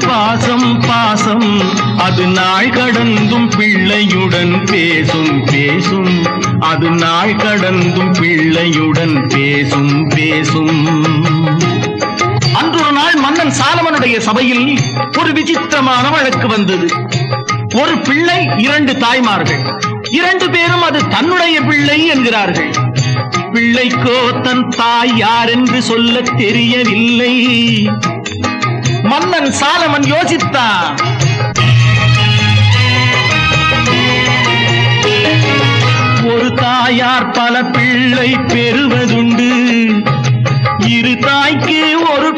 பாசம் பாசம் அது நாள் கடந்தும் பிள்ளையுடன் பேசும் பேசும் அது நாள் கடந்தும் பிள்ளையுடன் பேசும் பேசும். அன்றொரு நாள் மன்னன் சாலமனுடைய சபையில் ஒரு விசித்திரமான வழக்கு வந்தது. ஒரு பிள்ளை, 2 தாய்மார்கள், 2 பேரும் அது தன்னுடைய பிள்ளை என்கிறார்கள். பிள்ளைக்கோ தன் தாய் யார் என்று சொல்ல தெரியவில்லை. மன்னன் சாலமன் யோசித்தான். ஒரு தாயார் பல பிள்ளை பெறுவதுண்டு, 2 தாய்க்கு ஒரு